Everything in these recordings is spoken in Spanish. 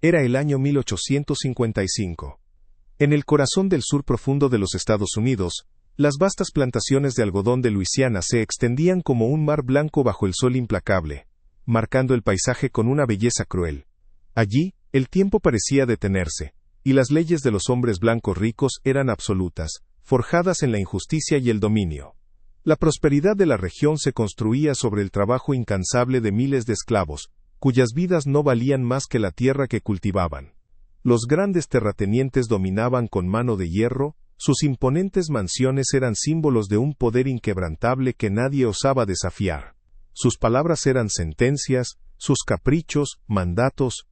Era el año 1855. En el corazón del sur profundo de los Estados Unidos, las vastas plantaciones de algodón de Luisiana se extendían como un mar blanco bajo el sol implacable, marcando el paisaje con una belleza cruel. Allí, el tiempo parecía detenerse, y las leyes de los hombres blancos ricos eran absolutas, forjadas en la injusticia y el dominio. La prosperidad de la región se construía sobre el trabajo incansable de miles de esclavos, cuyas vidas no valían más que la tierra que cultivaban. Los grandes terratenientes dominaban con mano de hierro, sus imponentes mansiones eran símbolos de un poder inquebrantable que nadie osaba desafiar. Sus palabras eran sentencias, sus caprichos, mandatos.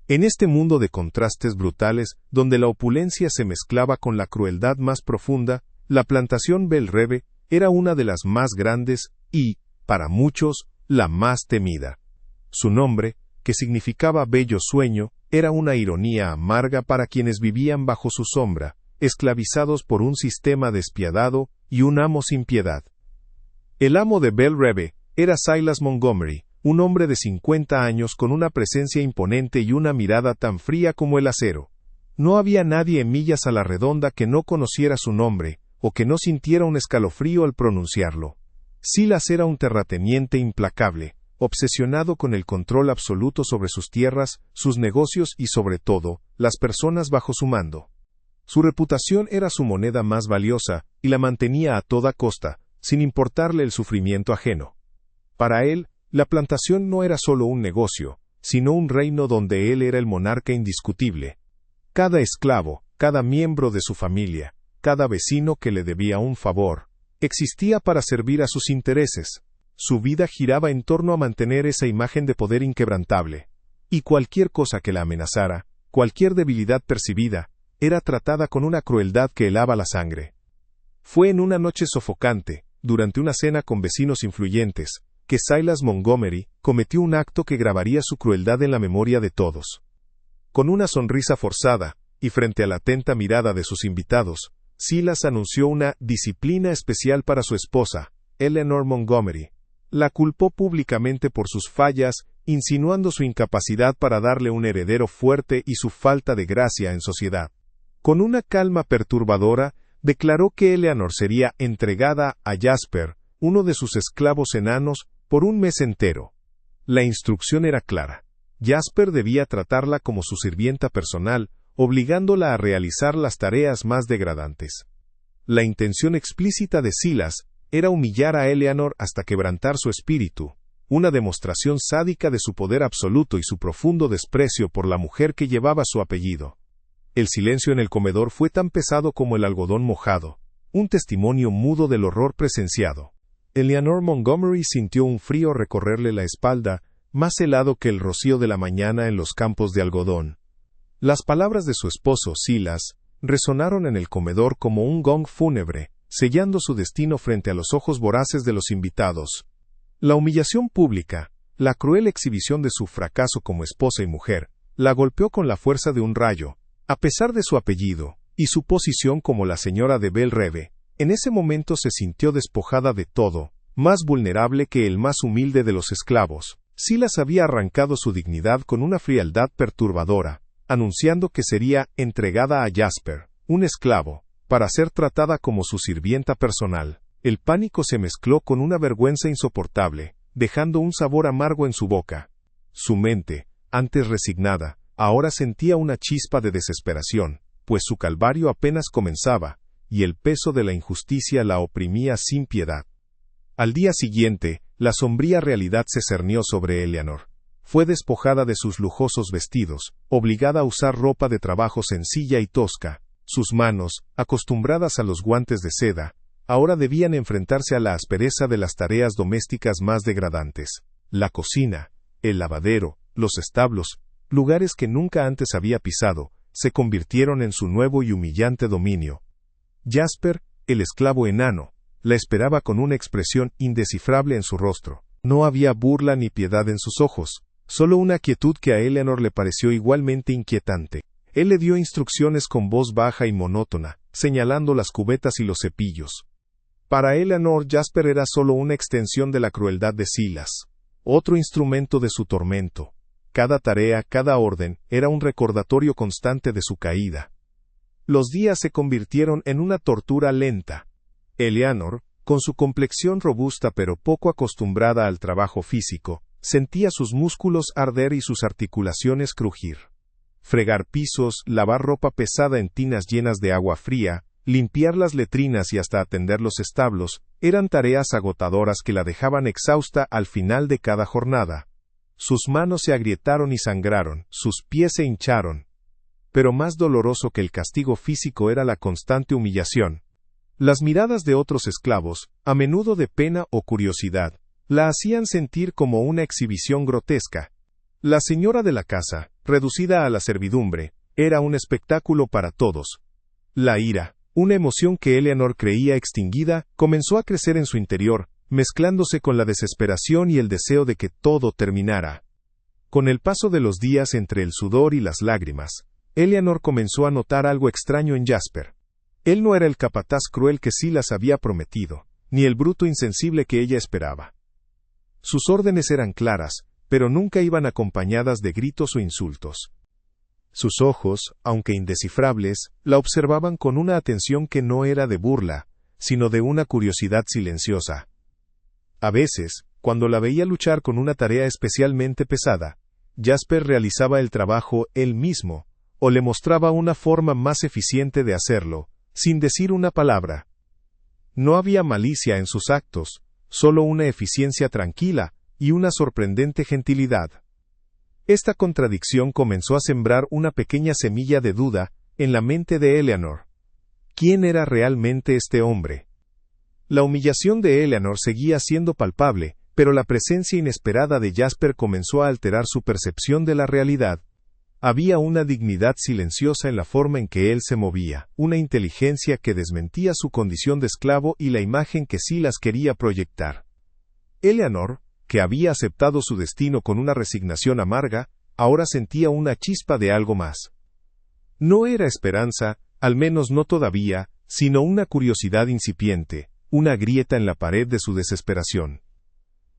En este mundo de contrastes brutales, donde la opulencia se mezclaba con la crueldad más profunda, la plantación Belle Reve era una de las más grandes y, para muchos, la más temida. Su nombre, que significaba bello sueño, era una ironía amarga para quienes vivían bajo su sombra, esclavizados por un sistema despiadado y un amo sin piedad. El amo de Belle Reve era Silas Montgomery, un hombre de 50 años con una presencia imponente y una mirada tan fría como el acero. No había nadie en millas a la redonda que no conociera su nombre, o que no sintiera un escalofrío al pronunciarlo. Silas era un terrateniente implacable, obsesionado con el control absoluto sobre sus tierras, sus negocios y sobre todo, las personas bajo su mando. Su reputación era su moneda más valiosa, y la mantenía a toda costa, sin importarle el sufrimiento ajeno. Para él, la plantación no era solo un negocio, sino un reino donde él era el monarca indiscutible. Cada esclavo, cada miembro de su familia, cada vecino que le debía un favor, existía para servir a sus intereses. Su vida giraba en torno a mantener esa imagen de poder inquebrantable, y cualquier cosa que la amenazara, cualquier debilidad percibida, era tratada con una crueldad que helaba la sangre. Fue en una noche sofocante, durante una cena con vecinos influyentes, que Silas Montgomery cometió un acto que grabaría su crueldad en la memoria de todos. Con una sonrisa forzada, y frente a la atenta mirada de sus invitados, Silas anunció una disciplina especial para su esposa, Eleanor Montgomery. La culpó públicamente por sus fallas, insinuando su incapacidad para darle un heredero fuerte y su falta de gracia en sociedad. Con una calma perturbadora, declaró que Eleanor sería entregada a Jasper, uno de sus esclavos enanos, por un mes entero. La instrucción era clara. Jasper debía tratarla como su sirvienta personal, obligándola a realizar las tareas más degradantes. La intención explícita de Silas era humillar a Eleanor hasta quebrantar su espíritu, una demostración sádica de su poder absoluto y su profundo desprecio por la mujer que llevaba su apellido. El silencio en el comedor fue tan pesado como el algodón mojado, un testimonio mudo del horror presenciado. Eleanor Montgomery sintió un frío recorrerle la espalda, más helado que el rocío de la mañana en los campos de algodón. Las palabras de su esposo, Silas, resonaron en el comedor como un gong fúnebre, sellando su destino frente a los ojos voraces de los invitados. La humillación pública, la cruel exhibición de su fracaso como esposa y mujer, la golpeó con la fuerza de un rayo. A pesar de su apellido, y su posición como la señora de Belle Reve, en ese momento se sintió despojada de todo, más vulnerable que el más humilde de los esclavos. Silas había arrancado su dignidad con una frialdad perturbadora, anunciando que sería entregada a Jasper, un esclavo, para ser tratada como su sirvienta personal. El pánico se mezcló con una vergüenza insoportable, dejando un sabor amargo en su boca. Su mente, antes resignada, ahora sentía una chispa de desesperación, pues su calvario apenas comenzaba, y el peso de la injusticia la oprimía sin piedad. Al día siguiente, la sombría realidad se cernió sobre Eleanor. Fue despojada de sus lujosos vestidos, obligada a usar ropa de trabajo sencilla y tosca. Sus manos, acostumbradas a los guantes de seda, ahora debían enfrentarse a la aspereza de las tareas domésticas más degradantes. La cocina, el lavadero, los establos, lugares que nunca antes había pisado, se convirtieron en su nuevo y humillante dominio. Jasper, el esclavo enano, la esperaba con una expresión indescifrable en su rostro. No había burla ni piedad en sus ojos, solo una quietud que a Eleanor le pareció igualmente inquietante. Él le dio instrucciones con voz baja y monótona, señalando las cubetas y los cepillos. Para Eleanor, Jasper era solo una extensión de la crueldad de Silas, otro instrumento de su tormento. cada tarea, cada orden, era un recordatorio constante de su caída. Los días se convirtieron en una tortura lenta. Eleanor, con su complexión robusta pero poco acostumbrada al trabajo físico, sentía sus músculos arder y sus articulaciones crujir. Fregar pisos, lavar ropa pesada en tinas llenas de agua fría, limpiar las letrinas y hasta atender los establos, eran tareas agotadoras que la dejaban exhausta al final de cada jornada. Sus manos se agrietaron y sangraron, sus pies se hincharon. Pero más doloroso que el castigo físico era la constante humillación. Las miradas de otros esclavos, a menudo de pena o curiosidad, la hacían sentir como una exhibición grotesca. La señora de la casa, reducida a la servidumbre, era un espectáculo para todos. La ira, una emoción que Eleanor creía extinguida, comenzó a crecer en su interior, mezclándose con la desesperación y el deseo de que todo terminara. Con el paso de los días entre el sudor y las lágrimas, Eleanor comenzó a notar algo extraño en Jasper. Él no era el capataz cruel que Silas había prometido, ni el bruto insensible que ella esperaba. Sus órdenes eran claras, pero nunca iban acompañadas de gritos o insultos. Sus ojos, aunque indescifrables, la observaban con una atención que no era de burla, sino de una curiosidad silenciosa. A veces, cuando la veía luchar con una tarea especialmente pesada, Jasper realizaba el trabajo él mismo, o le mostraba una forma más eficiente de hacerlo, sin decir una palabra. No había malicia en sus actos, solo una eficiencia tranquila y una sorprendente gentilidad. Esta contradicción comenzó a sembrar una pequeña semilla de duda en la mente de Eleanor. ¿Quién era realmente este hombre? La humillación de Eleanor seguía siendo palpable, pero la presencia inesperada de Jasper comenzó a alterar su percepción de la realidad. Había una dignidad silenciosa en la forma en que él se movía, una inteligencia que desmentía su condición de esclavo y la imagen que Silas quería proyectar. Eleanor, que había aceptado su destino con una resignación amarga, ahora sentía una chispa de algo más. No era esperanza, al menos no todavía, sino una curiosidad incipiente, una grieta en la pared de su desesperación.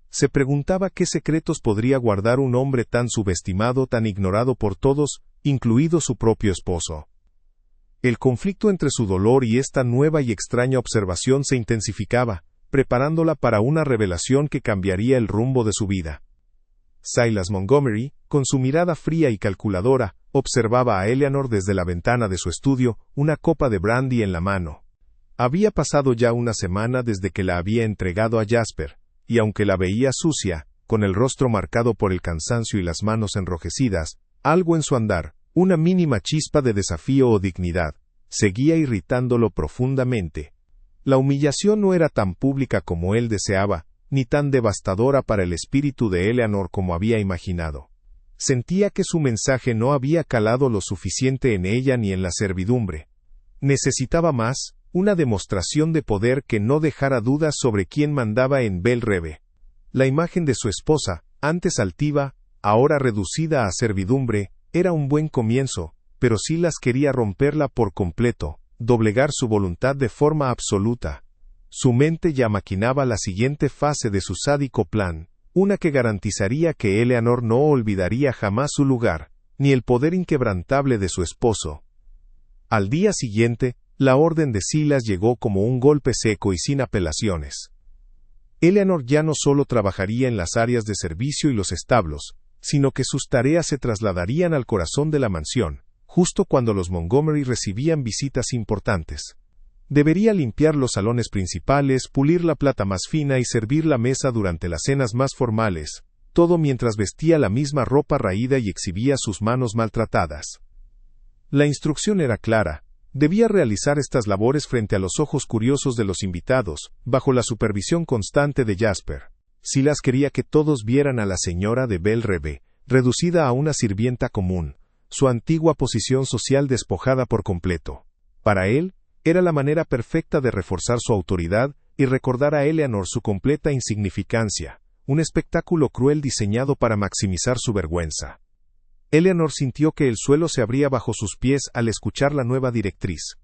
Se preguntaba qué secretos podría guardar un hombre tan subestimado, tan ignorado por todos, incluido su propio esposo. El conflicto entre su dolor y esta nueva y extraña observación se intensificaba, preparándola para una revelación que cambiaría el rumbo de su vida. Silas Montgomery, con su mirada fría y calculadora, observaba a Eleanor desde la ventana de su estudio, una copa de brandy en la mano. Había pasado ya una semana desde que la había entregado a Jasper, y aunque la veía sucia, con el rostro marcado por el cansancio y las manos enrojecidas, algo en su andar, una mínima chispa de desafío o dignidad, seguía irritándolo profundamente. La humillación no era tan pública como él deseaba, ni tan devastadora para el espíritu de Eleanor como había imaginado. Sentía que su mensaje no había calado lo suficiente en ella ni en la servidumbre. Necesitaba más, una demostración de poder que no dejara dudas sobre quién mandaba en Belle Reve. La imagen de su esposa, antes altiva, ahora reducida a servidumbre, era un buen comienzo, pero Silas quería romperla por completo, doblegar su voluntad de forma absoluta. Su mente ya maquinaba la siguiente fase de su sádico plan, una que garantizaría que Eleanor no olvidaría jamás su lugar, ni el poder inquebrantable de su esposo. Al día siguiente, la orden de Silas llegó como un golpe seco y sin apelaciones. Eleanor ya no solo trabajaría en las áreas de servicio y los establos, sino que sus tareas se trasladarían al corazón de la mansión, justo cuando los Montgomery recibían visitas importantes. Debería limpiar los salones principales, pulir la plata más fina y servir la mesa durante las cenas más formales, todo mientras vestía la misma ropa raída y exhibía sus manos maltratadas. La instrucción era clara. Debía realizar estas labores frente a los ojos curiosos de los invitados, bajo la supervisión constante de Jasper. Silas quería que todos vieran a la señora de Belle Reve, reducida a una sirvienta común, su antigua posición social despojada por completo. Para él, era la manera perfecta de reforzar su autoridad y recordar a Eleanor su completa insignificancia, un espectáculo cruel diseñado para maximizar su vergüenza. Eleanor sintió que el suelo se abría bajo sus pies al escuchar la nueva directriz.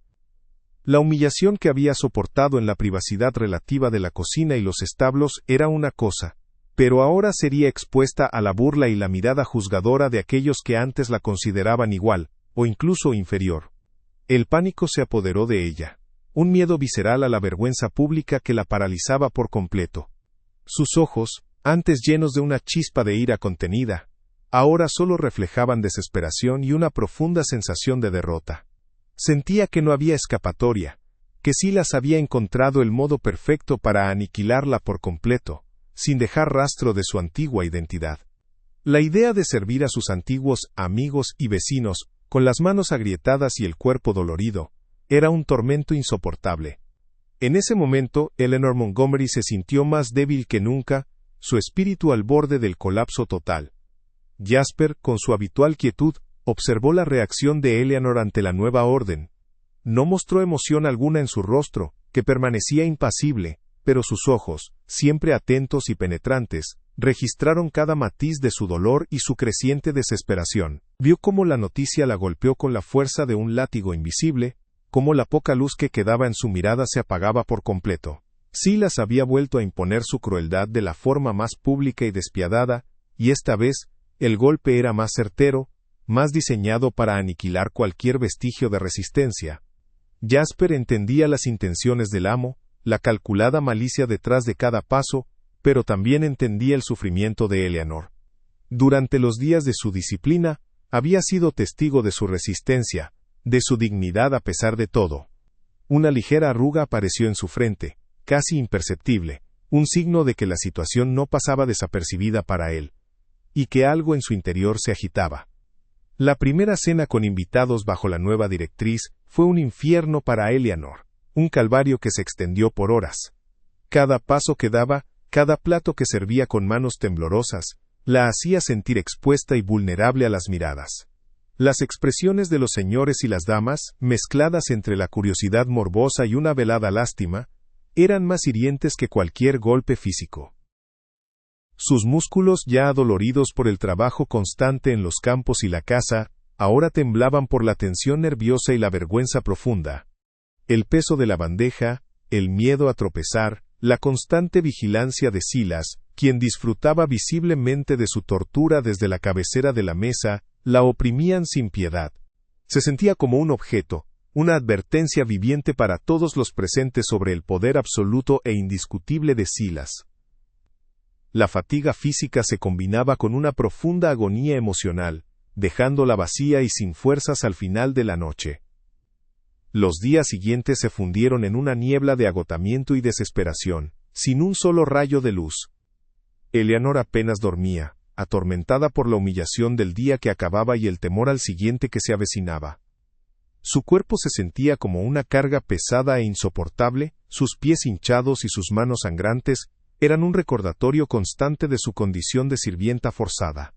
La humillación que había soportado en la privacidad relativa de la cocina y los establos era una cosa, pero ahora sería expuesta a la burla y la mirada juzgadora de aquellos que antes la consideraban igual, o incluso inferior. El pánico se apoderó de ella, un miedo visceral a la vergüenza pública que la paralizaba por completo. Sus ojos, antes llenos de una chispa de ira contenida, ahora solo reflejaban desesperación y una profunda sensación de derrota. Sentía que no había escapatoria, que Silas había encontrado el modo perfecto para aniquilarla por completo, sin dejar rastro de su antigua identidad. La idea de servir a sus antiguos amigos y vecinos, con las manos agrietadas y el cuerpo dolorido, era un tormento insoportable. En ese momento, Eleanor Montgomery se sintió más débil que nunca, su espíritu al borde del colapso total. Jasper, con su habitual quietud, observó la reacción de Eleanor ante la nueva orden. No mostró emoción alguna en su rostro, que permanecía impasible, pero sus ojos, siempre atentos y penetrantes, registraron cada matiz de su dolor y su creciente desesperación. Vio cómo la noticia la golpeó con la fuerza de un látigo invisible, cómo la poca luz que quedaba en su mirada se apagaba por completo. Silas había vuelto a imponer su crueldad de la forma más pública y despiadada, y esta vez, el golpe era más certero, más diseñado para aniquilar cualquier vestigio de resistencia. Jasper entendía las intenciones del amo, la calculada malicia detrás de cada paso, pero también entendía el sufrimiento de Eleanor. Durante los días de su disciplina, había sido testigo de su resistencia, de su dignidad a pesar de todo. Una ligera arruga apareció en su frente, casi imperceptible, un signo de que la situación no pasaba desapercibida para él, y que algo en su interior se agitaba. La primera cena con invitados bajo la nueva directriz fue un infierno para Eleanor, un calvario que se extendió por horas. Cada paso que daba, cada plato que servía con manos temblorosas, la hacía sentir expuesta y vulnerable a las miradas. Las expresiones de los señores y las damas, mezcladas entre la curiosidad morbosa y una velada lástima, eran más hirientes que cualquier golpe físico. Sus músculos, ya adoloridos por el trabajo constante en los campos y la caza, ahora temblaban por la tensión nerviosa y la vergüenza profunda. El peso de la bandeja, el miedo a tropezar, la constante vigilancia de Silas, quien disfrutaba visiblemente de su tortura desde la cabecera de la mesa, la oprimían sin piedad. Se sentía como un objeto, una advertencia viviente para todos los presentes sobre el poder absoluto e indiscutible de Silas. La fatiga física se combinaba con una profunda agonía emocional, dejándola vacía y sin fuerzas al final de la noche. Los días siguientes se fundieron en una niebla de agotamiento y desesperación, sin un solo rayo de luz. Eleanor apenas dormía, atormentada por la humillación del día que acababa y el temor al siguiente que se avecinaba. Su cuerpo se sentía como una carga pesada e insoportable, sus pies hinchados y sus manos sangrantes eran un recordatorio constante de su condición de sirvienta forzada.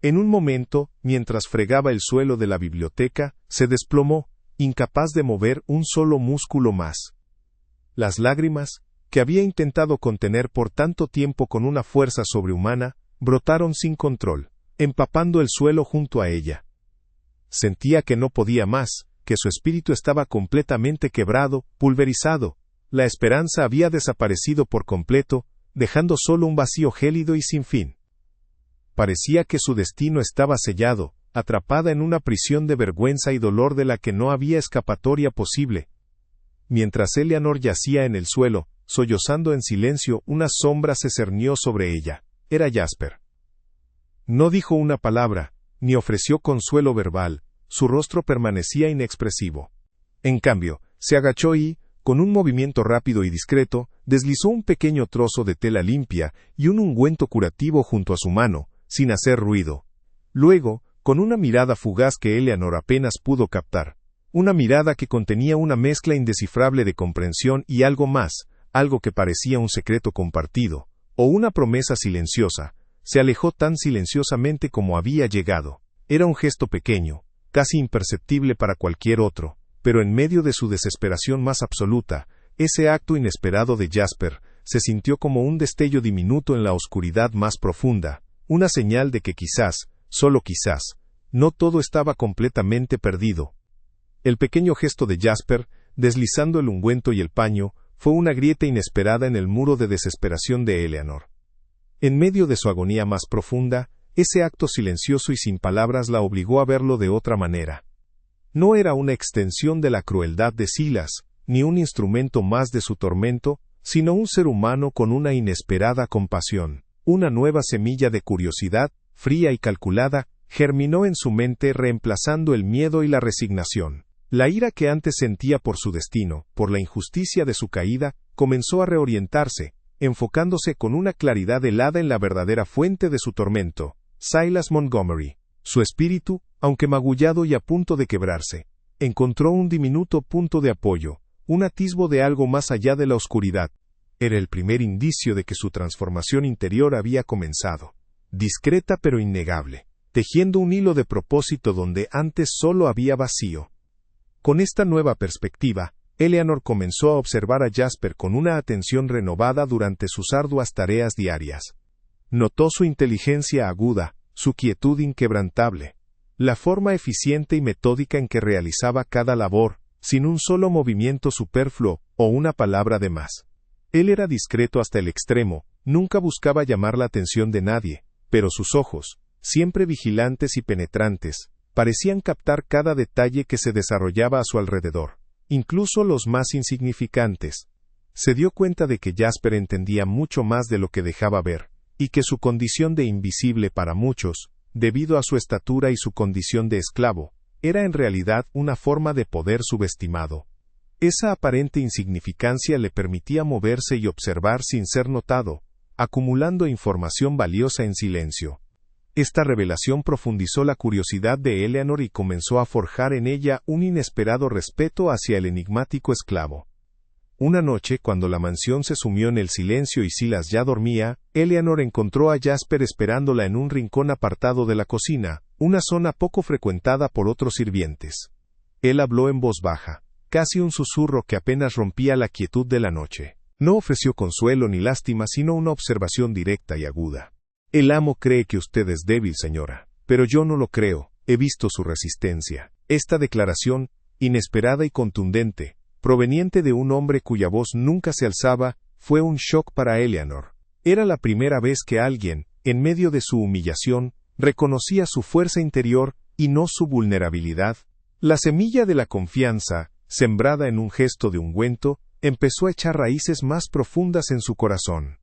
En un momento, mientras fregaba el suelo de la biblioteca, se desplomó, incapaz de mover un solo músculo más. Las lágrimas, que había intentado contener por tanto tiempo con una fuerza sobrehumana, brotaron sin control, empapando el suelo junto a ella. Sentía que no podía más, que su espíritu estaba completamente quebrado, pulverizado. La esperanza había desaparecido por completo, dejando solo un vacío gélido y sin fin. Parecía que su destino estaba sellado, atrapada en una prisión de vergüenza y dolor de la que no había escapatoria posible. Mientras Eleanor yacía en el suelo, sollozando en silencio, una sombra se cernió sobre ella. Era Jasper. No dijo una palabra, ni ofreció consuelo verbal, su rostro permanecía inexpresivo. En cambio, se agachó y, con un movimiento rápido y discreto, deslizó un pequeño trozo de tela limpia y un ungüento curativo junto a su mano, sin hacer ruido. Luego, con una mirada fugaz que Eleanor apenas pudo captar, una mirada que contenía una mezcla indescifrable de comprensión y algo más, algo que parecía un secreto compartido, o una promesa silenciosa, se alejó tan silenciosamente como había llegado. Era un gesto pequeño, casi imperceptible para cualquier otro, pero en medio de su desesperación más absoluta, ese acto inesperado de Jasper se sintió como un destello diminuto en la oscuridad más profunda, una señal de que quizás, solo quizás, no todo estaba completamente perdido. El pequeño gesto de Jasper, deslizando el ungüento y el paño, fue una grieta inesperada en el muro de desesperación de Eleanor. En medio de su agonía más profunda, ese acto silencioso y sin palabras la obligó a verlo de otra manera. No era una extensión de la crueldad de Silas, ni un instrumento más de su tormento, sino un ser humano con una inesperada compasión. Una nueva semilla de curiosidad, fría y calculada, germinó en su mente reemplazando el miedo y la resignación. La ira que antes sentía por su destino, por la injusticia de su caída, comenzó a reorientarse, enfocándose con una claridad helada en la verdadera fuente de su tormento, Silas Montgomery. Su espíritu, aunque magullado y a punto de quebrarse, encontró un diminuto punto de apoyo, un atisbo de algo más allá de la oscuridad. Era el primer indicio de que su transformación interior había comenzado, discreta pero innegable, tejiendo un hilo de propósito donde antes solo había vacío. Con esta nueva perspectiva, Eleanor comenzó a observar a Jasper con una atención renovada durante sus arduas tareas diarias. Notó su inteligencia aguda, su quietud inquebrantable, la forma eficiente y metódica en que realizaba cada labor, sin un solo movimiento superfluo o una palabra de más. Él era discreto hasta el extremo, nunca buscaba llamar la atención de nadie, pero sus ojos, siempre vigilantes y penetrantes, parecían captar cada detalle que se desarrollaba a su alrededor, incluso los más insignificantes. Se dio cuenta de que Jasper entendía mucho más de lo que dejaba ver, y que su condición de invisible para muchos, debido a su estatura y su condición de esclavo, era en realidad una forma de poder subestimado. Esa aparente insignificancia le permitía moverse y observar sin ser notado, acumulando información valiosa en silencio. Esta revelación profundizó la curiosidad de Eleanor y comenzó a forjar en ella un inesperado respeto hacia el enigmático esclavo. Una noche, cuando la mansión se sumió en el silencio y Silas ya dormía, Eleanor encontró a Jasper esperándola en un rincón apartado de la cocina, una zona poco frecuentada por otros sirvientes. Él habló en voz baja, casi un susurro que apenas rompía la quietud de la noche. No ofreció consuelo ni lástima, sino una observación directa y aguda. El amo cree que usted es débil, señora, pero yo no lo creo, he visto su resistencia. Esta declaración, inesperada y contundente, proveniente de un hombre cuya voz nunca se alzaba, fue un shock para Eleanor. Era la primera vez que alguien, en medio de su humillación, reconocía su fuerza interior y no su vulnerabilidad. La semilla de la confianza, sembrada en un gesto de ungüento, empezó a echar raíces más profundas en su corazón.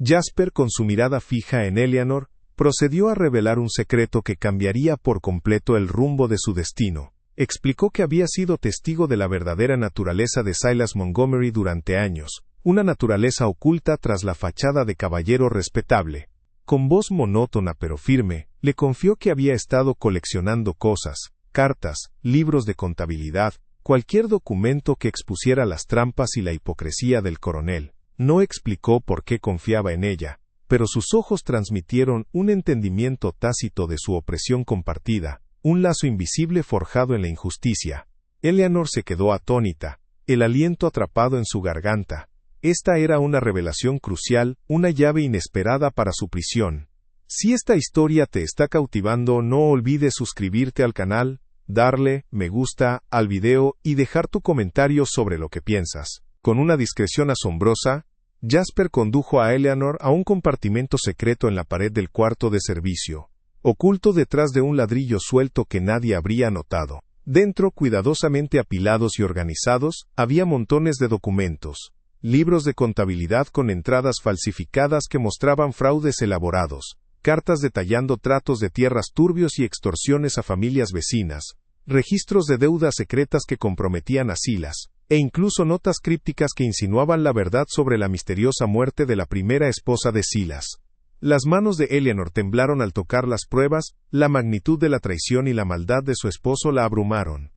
Jasper, con su mirada fija en Eleanor, procedió a revelar un secreto que cambiaría por completo el rumbo de su destino. Explicó que había sido testigo de la verdadera naturaleza de Silas Montgomery durante años, una naturaleza oculta tras la fachada de caballero respetable. Con voz monótona pero firme, le confió que había estado coleccionando cosas, cartas, libros de contabilidad, cualquier documento que expusiera las trampas y la hipocresía del coronel. No explicó por qué confiaba en ella, pero sus ojos transmitieron un entendimiento tácito de su opresión compartida, un lazo invisible forjado en la injusticia. Eleanor se quedó atónita, el aliento atrapado en su garganta. Esta era una revelación crucial, una llave inesperada para su prisión. Si esta historia te está cautivando, no olvides suscribirte al canal, darle me gusta al video y dejar tu comentario sobre lo que piensas. Con una discreción asombrosa, Jasper condujo a Eleanor a un compartimento secreto en la pared del cuarto de servicio, oculto detrás de un ladrillo suelto que nadie habría notado. Dentro, cuidadosamente apilados y organizados, había montones de documentos, libros de contabilidad con entradas falsificadas que mostraban fraudes elaborados, cartas detallando tratos de tierras turbios y extorsiones a familias vecinas, registros de deudas secretas que comprometían a Silas, e incluso notas crípticas que insinuaban la verdad sobre la misteriosa muerte de la primera esposa de Silas. Las manos de Eleanor temblaron al tocar las pruebas, la magnitud de la traición y la maldad de su esposo la abrumaron.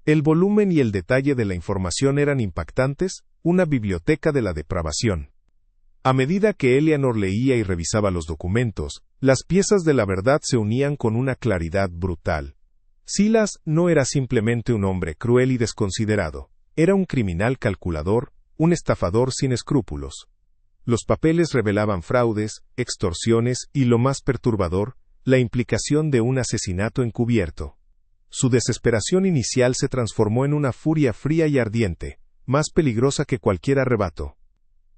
El volumen y el detalle de la información eran impactantes, una biblioteca de la depravación. A medida que Eleanor leía y revisaba los documentos, las piezas de la verdad se unían con una claridad brutal. Silas no era simplemente un hombre cruel y desconsiderado, era un criminal calculador, un estafador sin escrúpulos. Los papeles revelaban fraudes, extorsiones y, lo más perturbador, la implicación de un asesinato encubierto. Su desesperación inicial se transformó en una furia fría y ardiente, más peligrosa que cualquier arrebato.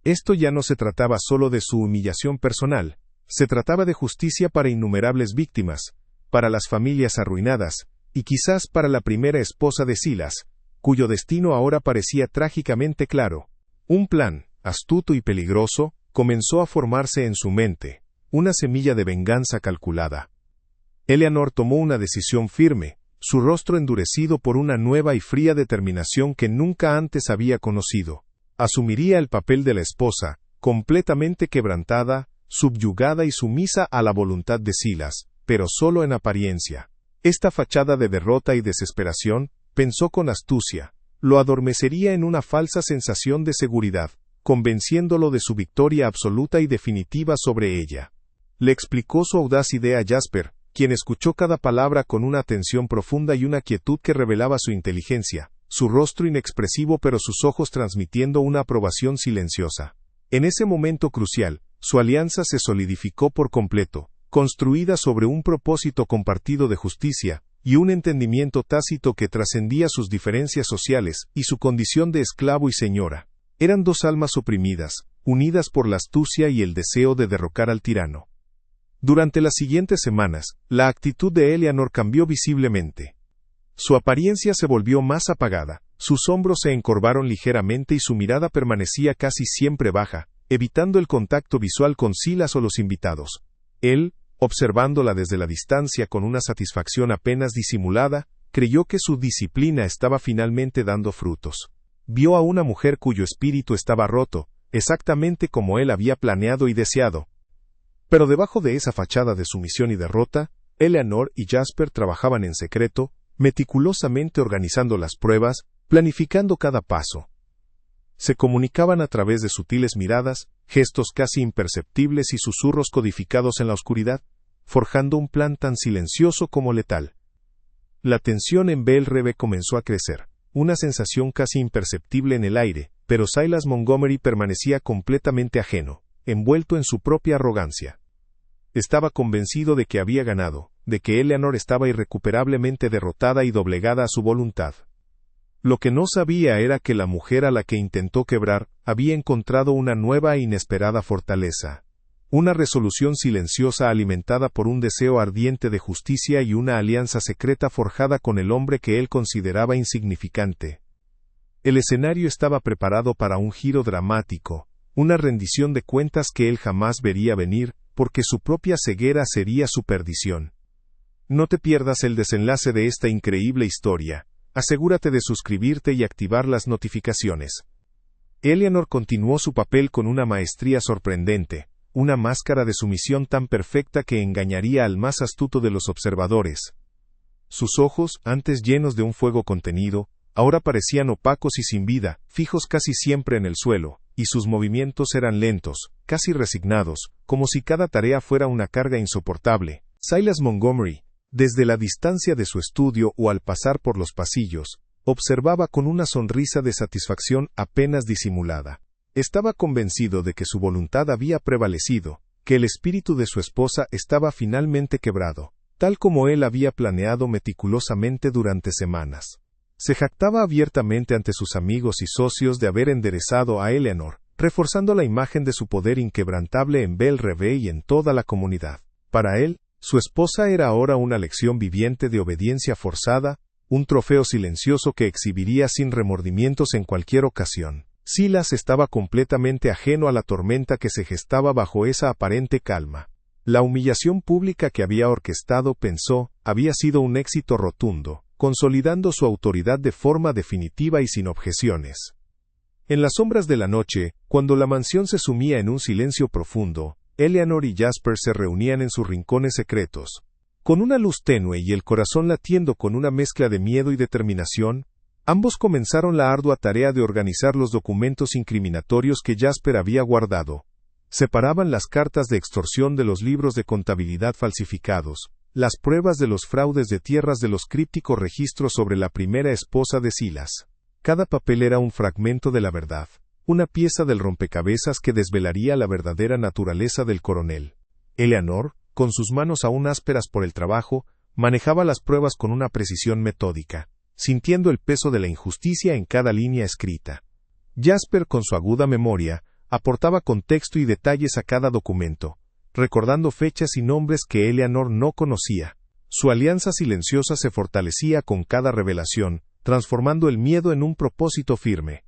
Esto ya no se trataba solo de su humillación personal, se trataba de justicia para innumerables víctimas, para las familias arruinadas, y quizás para la primera esposa de Silas, cuyo destino ahora parecía trágicamente claro. Un plan, astuto y peligroso, comenzó a formarse en su mente, una semilla de venganza calculada. Eleanor tomó una decisión firme, su rostro endurecido por una nueva y fría determinación que nunca antes había conocido. Asumiría el papel de la esposa, completamente quebrantada, subyugada y sumisa a la voluntad de Silas, pero solo en apariencia. Esta fachada de derrota y desesperación, pensó con astucia, lo adormecería en una falsa sensación de seguridad, convenciéndolo de su victoria absoluta y definitiva sobre ella. Le explicó su audaz idea a Jasper, quien escuchó cada palabra con una atención profunda y una quietud que revelaba su inteligencia, su rostro inexpresivo pero sus ojos transmitiendo una aprobación silenciosa. En ese momento crucial, su alianza se solidificó por completo, construida sobre un propósito compartido de justicia, y un entendimiento tácito que trascendía sus diferencias sociales y su condición de esclavo y señora. Eran dos almas oprimidas, unidas por la astucia y el deseo de derrocar al tirano. Durante las siguientes semanas, la actitud de Eleanor cambió visiblemente. Su apariencia se volvió más apagada, sus hombros se encorvaron ligeramente y su mirada permanecía casi siempre baja, evitando el contacto visual con Silas o los invitados. Él, observándola desde la distancia con una satisfacción apenas disimulada, creyó que su disciplina estaba finalmente dando frutos. Vio a una mujer cuyo espíritu estaba roto, exactamente como él había planeado y deseado. Pero debajo de esa fachada de sumisión y derrota, Eleanor y Jasper trabajaban en secreto, meticulosamente organizando las pruebas, planificando cada paso. Se comunicaban a través de sutiles miradas, gestos casi imperceptibles y susurros codificados en la oscuridad, forjando un plan tan silencioso como letal. La tensión en Belle Reve comenzó a crecer, una sensación casi imperceptible en el aire, pero Silas Montgomery permanecía completamente ajeno, envuelto en su propia arrogancia. Estaba convencido de que había ganado, de que Eleanor estaba irrecuperablemente derrotada y doblegada a su voluntad. Lo que no sabía era que la mujer a la que intentó quebrar había encontrado una nueva e inesperada fortaleza, una resolución silenciosa alimentada por un deseo ardiente de justicia y una alianza secreta forjada con el hombre que él consideraba insignificante. El escenario estaba preparado para un giro dramático, una rendición de cuentas que él jamás vería venir, porque su propia ceguera sería su perdición. No te pierdas el desenlace de esta increíble historia. Asegúrate de suscribirte y activar las notificaciones. Eleanor continuó su papel con una maestría sorprendente, una máscara de sumisión tan perfecta que engañaría al más astuto de los observadores. Sus ojos, antes llenos de un fuego contenido, ahora parecían opacos y sin vida, fijos casi siempre en el suelo, y sus movimientos eran lentos, casi resignados, como si cada tarea fuera una carga insoportable. Silas Montgomery, desde la distancia de su estudio o al pasar por los pasillos, observaba con una sonrisa de satisfacción apenas disimulada. Estaba convencido de que su voluntad había prevalecido, que el espíritu de su esposa estaba finalmente quebrado, tal como él había planeado meticulosamente durante semanas. Se jactaba abiertamente ante sus amigos y socios de haber enderezado a Eleanor, reforzando la imagen de su poder inquebrantable en Belle Reve y en toda la comunidad. Para él, su esposa era ahora una lección viviente de obediencia forzada, un trofeo silencioso que exhibiría sin remordimientos en cualquier ocasión. Silas estaba completamente ajeno a la tormenta que se gestaba bajo esa aparente calma. La humillación pública que había orquestado, pensó, había sido un éxito rotundo, consolidando su autoridad de forma definitiva y sin objeciones. En las sombras de la noche, cuando la mansión se sumía en un silencio profundo, Eleanor y Jasper se reunían en sus rincones secretos. Con una luz tenue y el corazón latiendo con una mezcla de miedo y determinación, ambos comenzaron la ardua tarea de organizar los documentos incriminatorios que Jasper había guardado. Separaban las cartas de extorsión de los libros de contabilidad falsificados, las pruebas de los fraudes de tierras de los crípticos registros sobre la primera esposa de Silas. Cada papel era un fragmento de la verdad, una pieza del rompecabezas que desvelaría la verdadera naturaleza del coronel. Eleanor, con sus manos aún ásperas por el trabajo, manejaba las pruebas con una precisión metódica, sintiendo el peso de la injusticia en cada línea escrita. Jasper, con su aguda memoria, aportaba contexto y detalles a cada documento, recordando fechas y nombres que Eleanor no conocía. Su alianza silenciosa se fortalecía con cada revelación, transformando el miedo en un propósito firme.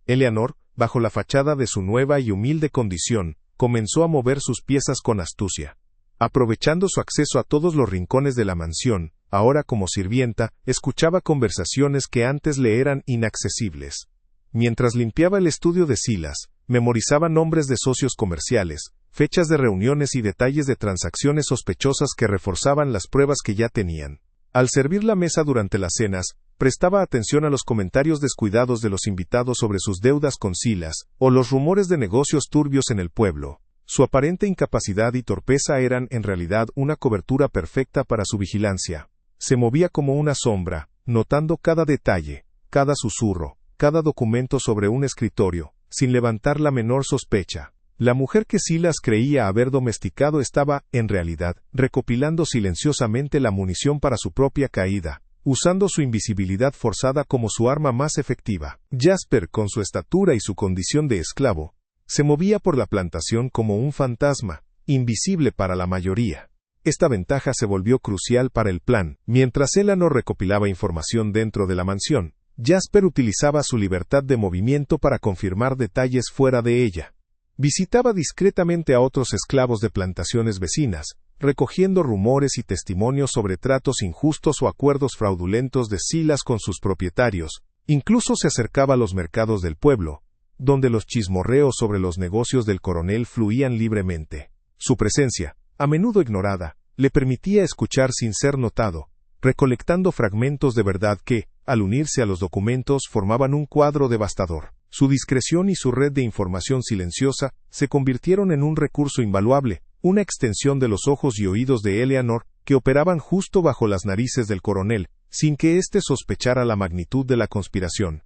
Eleanor, bajo la fachada de su nueva y humilde condición, comenzó a mover sus piezas con astucia. Aprovechando su acceso a todos los rincones de la mansión, ahora como sirvienta, escuchaba conversaciones que antes le eran inaccesibles. Mientras limpiaba el estudio de Silas, memorizaba nombres de socios comerciales, fechas de reuniones y detalles de transacciones sospechosas que reforzaban las pruebas que ya tenían. Al servir la mesa durante las cenas, prestaba atención a los comentarios descuidados de los invitados sobre sus deudas con Silas, o los rumores de negocios turbios en el pueblo. Su aparente incapacidad y torpeza eran en realidad una cobertura perfecta para su vigilancia. Se movía como una sombra, notando cada detalle, cada susurro, cada documento sobre un escritorio, sin levantar la menor sospecha. La mujer que Silas creía haber domesticado estaba, en realidad, recopilando silenciosamente la munición para su propia caída, usando su invisibilidad forzada como su arma más efectiva. Jasper, con su estatura y su condición de esclavo, se movía por la plantación como un fantasma, invisible para la mayoría. Esta ventaja se volvió crucial para el plan. Mientras Eleanor recopilaba información dentro de la mansión, Jasper utilizaba su libertad de movimiento para confirmar detalles fuera de ella. Visitaba discretamente a otros esclavos de plantaciones vecinas, recogiendo rumores y testimonios sobre tratos injustos o acuerdos fraudulentos de Silas con sus propietarios. Incluso se acercaba a los mercados del pueblo, donde los chismorreos sobre los negocios del coronel fluían libremente. Su presencia, a menudo ignorada, le permitía escuchar sin ser notado, recolectando fragmentos de verdad que, al unirse a los documentos, formaban un cuadro devastador. Su discreción y su red de información silenciosa se convirtieron en un recurso invaluable, una extensión de los ojos y oídos de Eleanor, que operaban justo bajo las narices del coronel, sin que éste sospechara la magnitud de la conspiración.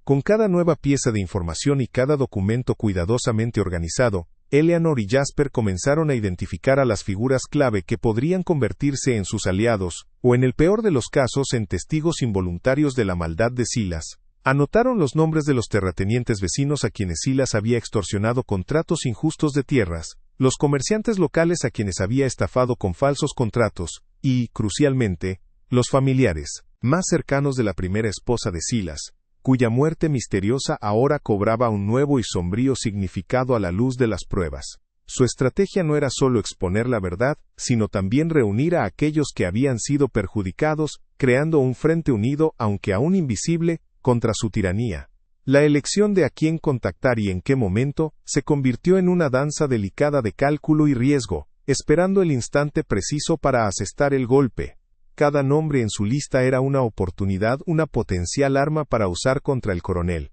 Con cada nueva pieza de información y cada documento cuidadosamente organizado, Eleanor y Jasper comenzaron a identificar a las figuras clave que podrían convertirse en sus aliados, o en el peor de los casos en testigos involuntarios de la maldad de Silas. Anotaron los nombres de los terratenientes vecinos a quienes Silas había extorsionado con tratos injustos de tierras, los comerciantes locales a quienes había estafado con falsos contratos, y, crucialmente, los familiares más cercanos de la primera esposa de Silas, cuya muerte misteriosa ahora cobraba un nuevo y sombrío significado a la luz de las pruebas. Su estrategia no era solo exponer la verdad, sino también reunir a aquellos que habían sido perjudicados, creando un frente unido, aunque aún invisible, contra su tiranía. La elección de a quién contactar y en qué momento se convirtió en una danza delicada de cálculo y riesgo, esperando el instante preciso para asestar el golpe. Cada nombre en su lista era una oportunidad, una potencial arma para usar contra el coronel.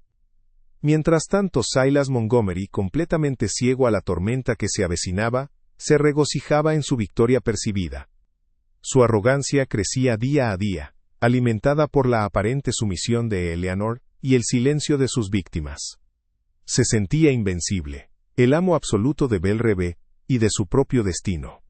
Mientras tanto, Silas Montgomery, completamente ciego a la tormenta que se avecinaba, se regocijaba en su victoria percibida. Su arrogancia crecía día a día, alimentada por la aparente sumisión de Eleanor y el silencio de sus víctimas. Se sentía invencible, el amo absoluto de Belle Reve y de su propio destino.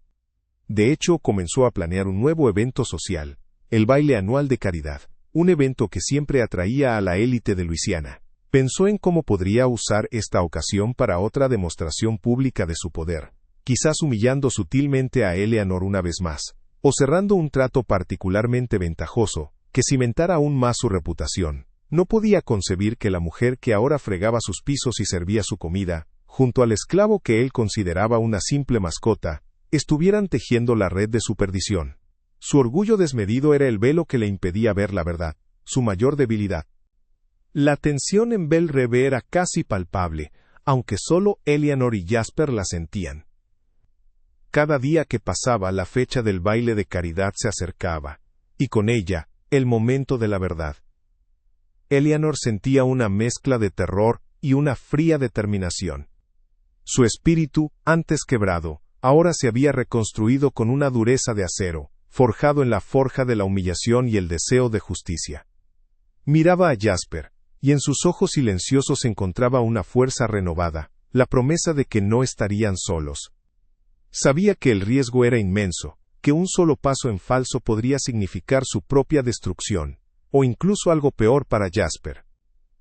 De hecho, comenzó a planear un nuevo evento social, el baile anual de caridad, un evento que siempre atraía a la élite de Luisiana. Pensó en cómo podría usar esta ocasión para otra demostración pública de su poder, quizás humillando sutilmente a Eleanor una vez más, o cerrando un trato particularmente ventajoso, que cimentara aún más su reputación. No podía concebir que la mujer que ahora fregaba sus pisos y servía su comida, junto al esclavo que él consideraba una simple mascota, estuvieran tejiendo la red de su perdición. Su orgullo desmedido era el velo que le impedía ver la verdad, su mayor debilidad. La tensión en Belle Reve era casi palpable, aunque solo Eleanor y Jasper la sentían. Cada día que pasaba, la fecha del baile de caridad se acercaba, y con ella, el momento de la verdad. Eleanor sentía una mezcla de terror y una fría determinación. Su espíritu, antes quebrado, ahora se había reconstruido con una dureza de acero, forjado en la forja de la humillación y el deseo de justicia. Miraba a Jasper, y en sus ojos silenciosos encontraba una fuerza renovada, la promesa de que no estarían solos. Sabía que el riesgo era inmenso, que un solo paso en falso podría significar su propia destrucción, o incluso algo peor para Jasper.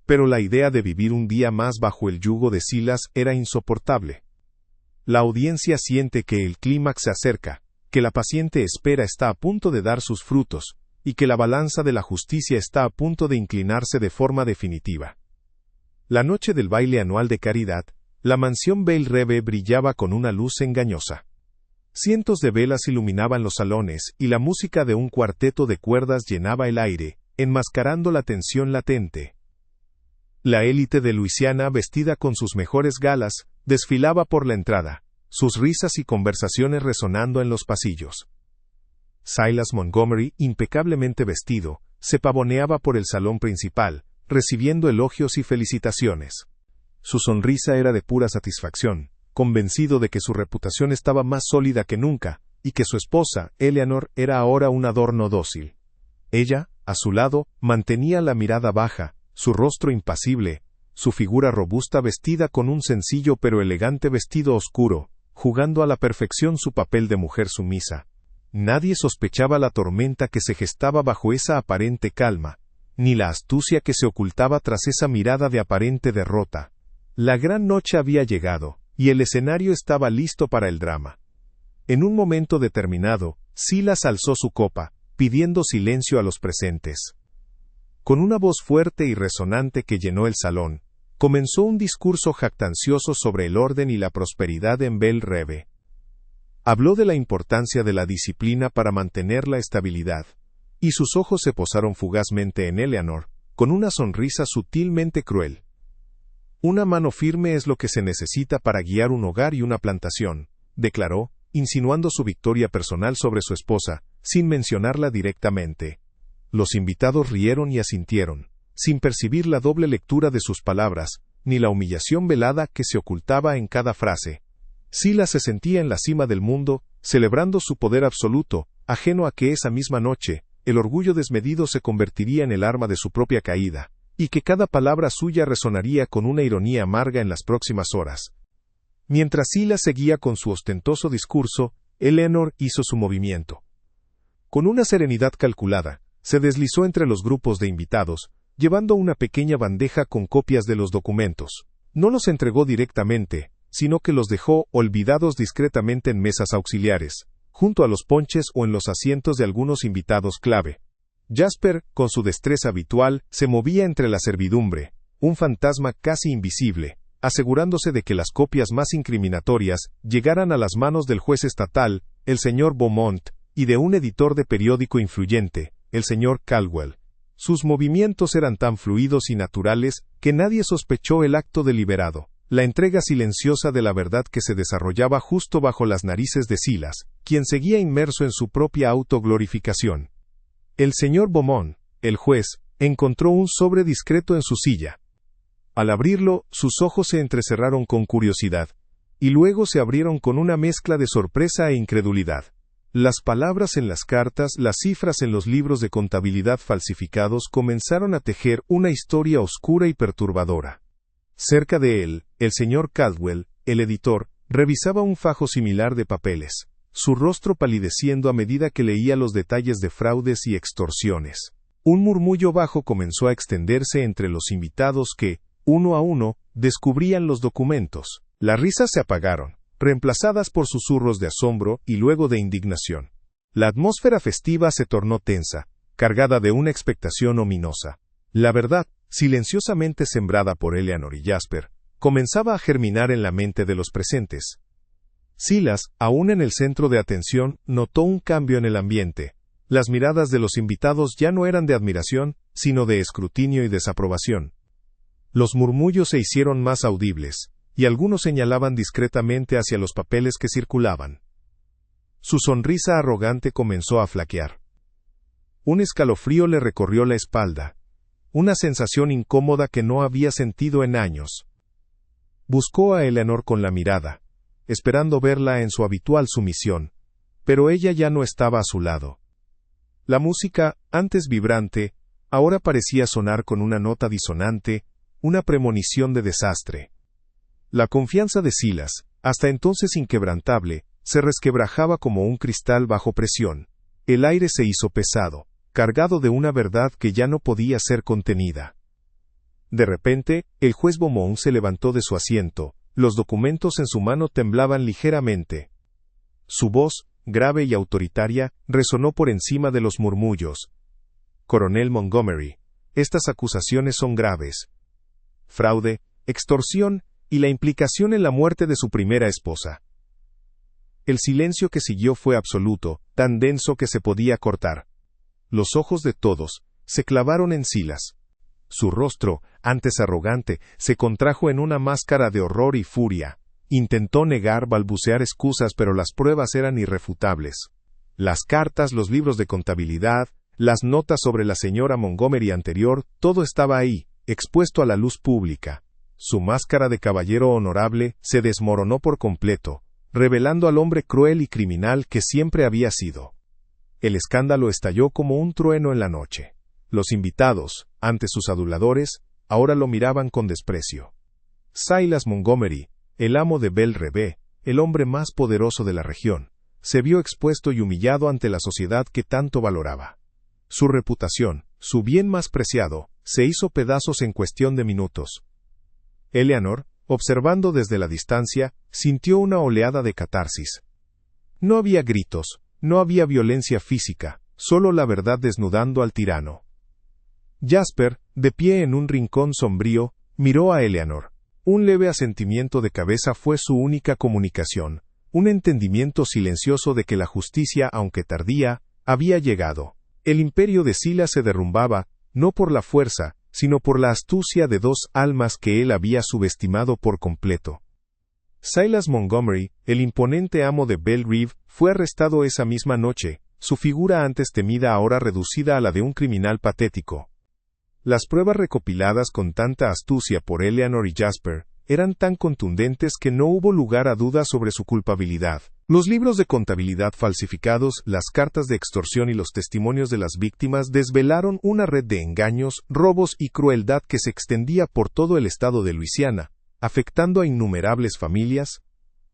pero la idea de vivir un día más bajo el yugo de Silas era insoportable. La audiencia siente que el clímax se acerca, que la paciente espera está a punto de dar sus frutos, y que la balanza de la justicia está a punto de inclinarse de forma definitiva. La noche del baile anual de caridad, la mansión Bell Reve brillaba con una luz engañosa. Cientos de velas iluminaban los salones y la música de un cuarteto de cuerdas llenaba el aire, enmascarando la tensión latente. La élite de Luisiana, vestida con sus mejores galas, desfilaba por la entrada, sus risas y conversaciones resonando en los pasillos. Silas Montgomery, impecablemente vestido, se pavoneaba por el salón principal, recibiendo elogios y felicitaciones. Su sonrisa era de pura satisfacción, convencido de que su reputación estaba más sólida que nunca, y que su esposa, Eleanor, era ahora un adorno dócil. Ella, a su lado, mantenía la mirada baja, su rostro impasible, su figura robusta vestida con un sencillo pero elegante vestido oscuro, jugando a la perfección su papel de mujer sumisa. Nadie sospechaba la tormenta que se gestaba bajo esa aparente calma, ni la astucia que se ocultaba tras esa mirada de aparente derrota. La gran noche había llegado, y el escenario estaba listo para el drama. En un momento determinado, Silas alzó su copa, pidiendo silencio a los presentes. Con una voz fuerte y resonante que llenó el salón, comenzó un discurso jactancioso sobre el orden y la prosperidad en Bell Reve. Habló de la importancia de la disciplina para mantener la estabilidad, y sus ojos se posaron fugazmente en Eleanor, con una sonrisa sutilmente cruel. Una mano firme es lo que se necesita para guiar un hogar y una plantación, declaró, insinuando su victoria personal sobre su esposa, sin mencionarla directamente. Los invitados rieron y asintieron, sin percibir la doble lectura de sus palabras, ni la humillación velada que se ocultaba en cada frase. Silas se sentía en la cima del mundo, celebrando su poder absoluto, ajeno a que esa misma noche, el orgullo desmedido se convertiría en el arma de su propia caída, y que cada palabra suya resonaría con una ironía amarga en las próximas horas. Mientras Silas seguía con su ostentoso discurso, Eleanor hizo su movimiento. Con una serenidad calculada, se deslizó entre los grupos de invitados, llevando una pequeña bandeja con copias de los documentos. No los entregó directamente, sino que los dejó olvidados discretamente en mesas auxiliares, junto a los ponches o en los asientos de algunos invitados clave. Jasper, con su destreza habitual, se movía entre la servidumbre, un fantasma casi invisible, asegurándose de que las copias más incriminatorias llegaran a las manos del juez estatal, el señor Beaumont, y de un editor de periódico influyente, el señor Caldwell. Sus movimientos eran tan fluidos y naturales que nadie sospechó el acto deliberado, la entrega silenciosa de la verdad que se desarrollaba justo bajo las narices de Silas, quien seguía inmerso en su propia autoglorificación. El señor Beaumont, el juez, encontró un sobre discreto en su silla. Al abrirlo, sus ojos se entrecerraron con curiosidad, y luego se abrieron con una mezcla de sorpresa e incredulidad. Las palabras en las cartas, las cifras en los libros de contabilidad falsificados comenzaron a tejer una historia oscura y perturbadora. Cerca de él, el señor Caldwell, el editor, revisaba un fajo similar de papeles, su rostro palideciendo a medida que leía los detalles de fraudes y extorsiones. Un murmullo bajo comenzó a extenderse entre los invitados que, uno a uno, descubrían los documentos. Las risas se apagaron, reemplazadas por susurros de asombro y luego de indignación. La atmósfera festiva se tornó tensa, cargada de una expectación ominosa. La verdad, silenciosamente sembrada por Eleanor y Jasper, comenzaba a germinar en la mente de los presentes. Silas, aún en el centro de atención, notó un cambio en el ambiente. Las miradas de los invitados ya no eran de admiración, sino de escrutinio y desaprobación. Los murmullos se hicieron más audibles, y algunos señalaban discretamente hacia los papeles que circulaban. Su sonrisa arrogante comenzó a flaquear. Un escalofrío le recorrió la espalda, una sensación incómoda que no había sentido en años. Buscó a Eleanor con la mirada, esperando verla en su habitual sumisión, pero ella ya no estaba a su lado. La música, antes vibrante, ahora parecía sonar con una nota disonante, una premonición de desastre. La confianza de Silas, hasta entonces inquebrantable, se resquebrajaba como un cristal bajo presión. El aire se hizo pesado, cargado de una verdad que ya no podía ser contenida. De repente, el juez Beaumont se levantó de su asiento, los documentos en su mano temblaban ligeramente. Su voz, grave y autoritaria, resonó por encima de los murmullos. Coronel Montgomery, estas acusaciones son graves. Fraude, extorsión y la implicación en la muerte de su primera esposa. El silencio que siguió fue absoluto, tan denso que se podía cortar. Los ojos de todos se clavaron en Silas. Su rostro, antes arrogante, se contrajo en una máscara de horror y furia. Intentó negar, balbucear excusas, pero las pruebas eran irrefutables. Las cartas, los libros de contabilidad, las notas sobre la señora Montgomery anterior, todo estaba ahí, expuesto a la luz pública. Su máscara de caballero honorable se desmoronó por completo, revelando al hombre cruel y criminal que siempre había sido. El escándalo estalló como un trueno en la noche. Los invitados, ante sus aduladores, ahora lo miraban con desprecio. Silas Montgomery, el amo de Belle Reve, el hombre más poderoso de la región, se vio expuesto y humillado ante la sociedad que tanto valoraba. Su reputación, su bien más preciado, se hizo pedazos en cuestión de minutos. Eleanor, observando desde la distancia, sintió una oleada de catarsis. No había gritos, no había violencia física, solo la verdad desnudando al tirano. Jasper, de pie en un rincón sombrío, miró a Eleanor. Un leve asentimiento de cabeza fue su única comunicación, un entendimiento silencioso de que la justicia, aunque tardía, había llegado. El imperio de Silas se derrumbaba, no por la fuerza, sino por la astucia de dos almas que él había subestimado por completo. Silas Montgomery, el imponente amo de Belle Reve, fue arrestado esa misma noche, su figura antes temida ahora reducida a la de un criminal patético. Las pruebas recopiladas con tanta astucia por Eleanor y Jasper eran tan contundentes que no hubo lugar a dudas sobre su culpabilidad. Los libros de contabilidad falsificados, las cartas de extorsión y los testimonios de las víctimas desvelaron una red de engaños, robos y crueldad que se extendía por todo el estado de Luisiana, afectando a innumerables familias.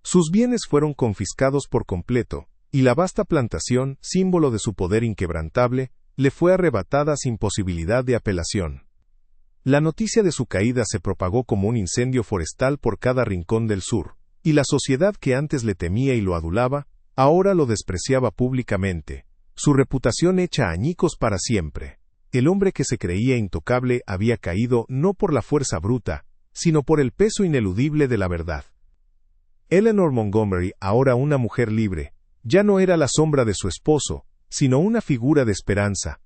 Sus bienes fueron confiscados por completo, y la vasta plantación, símbolo de su poder inquebrantable, le fue arrebatada sin posibilidad de apelación. La noticia de su caída se propagó como un incendio forestal por cada rincón del sur, y la sociedad que antes le temía y lo adulaba, ahora lo despreciaba públicamente, su reputación hecha añicos para siempre. El hombre que se creía intocable había caído no por la fuerza bruta, sino por el peso ineludible de la verdad. Eleanor Montgomery, ahora una mujer libre, ya no era la sombra de su esposo, sino una figura de esperanza.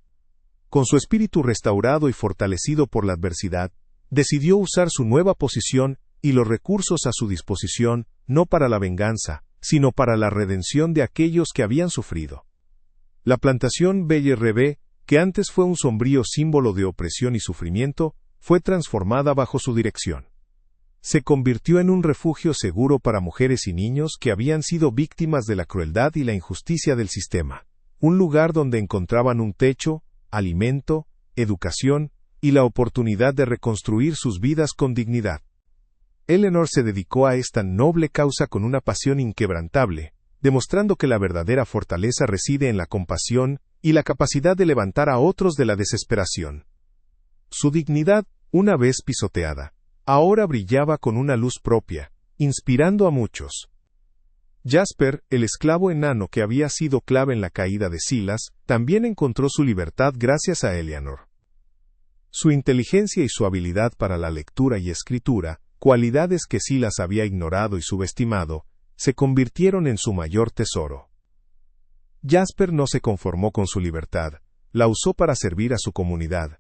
Con su espíritu restaurado y fortalecido por la adversidad, decidió usar su nueva posición y los recursos a su disposición, no para la venganza, sino para la redención de aquellos que habían sufrido. La plantación Belle Reve, que antes fue un sombrío símbolo de opresión y sufrimiento, fue transformada bajo su dirección. Se convirtió en un refugio seguro para mujeres y niños que habían sido víctimas de la crueldad y la injusticia del sistema. Un lugar donde encontraban un techo, alimento, educación y la oportunidad de reconstruir sus vidas con dignidad. Eleanor se dedicó a esta noble causa con una pasión inquebrantable, demostrando que la verdadera fortaleza reside en la compasión y la capacidad de levantar a otros de la desesperación. Su dignidad, una vez pisoteada, ahora brillaba con una luz propia, inspirando a muchos. Jasper, el esclavo enano que había sido clave en la caída de Silas, también encontró su libertad gracias a Eleanor. Su inteligencia y su habilidad para la lectura y escritura, cualidades que Silas había ignorado y subestimado, se convirtieron en su mayor tesoro. Jasper no se conformó con su libertad, la usó para servir a su comunidad.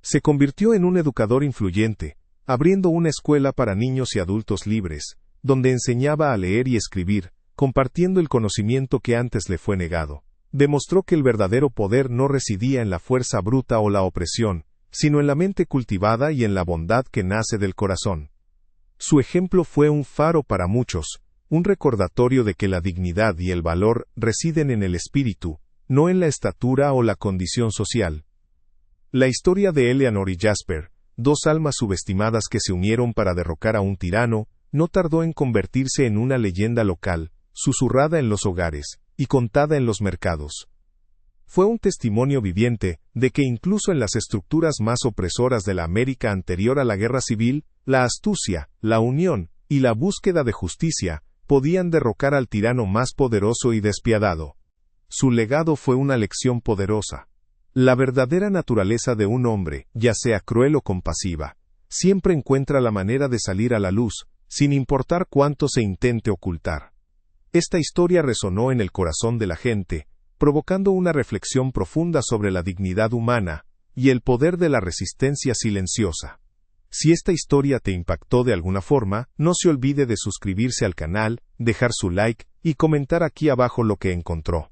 Se convirtió en un educador influyente, abriendo una escuela para niños y adultos libres, donde enseñaba a leer y escribir, compartiendo el conocimiento que antes le fue negado. Demostró que el verdadero poder no residía en la fuerza bruta o la opresión, sino en la mente cultivada y en la bondad que nace del corazón. Su ejemplo fue un faro para muchos, un recordatorio de que la dignidad y el valor residen en el espíritu, no en la estatura o la condición social. La historia de Eleanor y Jasper, dos almas subestimadas que se unieron para derrocar a un tirano, no tardó en convertirse en una leyenda local, susurrada en los hogares y contada en los mercados. Fue un testimonio viviente de que incluso en las estructuras más opresoras de la América anterior a la Guerra Civil, la astucia, la unión y la búsqueda de justicia podían derrocar al tirano más poderoso y despiadado. Su legado fue una lección poderosa. La verdadera naturaleza de un hombre, ya sea cruel o compasiva, siempre encuentra la manera de salir a la luz, sin importar cuánto se intente ocultar. Esta historia resonó en el corazón de la gente, provocando una reflexión profunda sobre la dignidad humana y el poder de la resistencia silenciosa. Si esta historia te impactó de alguna forma, no se olvide de suscribirse al canal, dejar su like y comentar aquí abajo lo que encontró.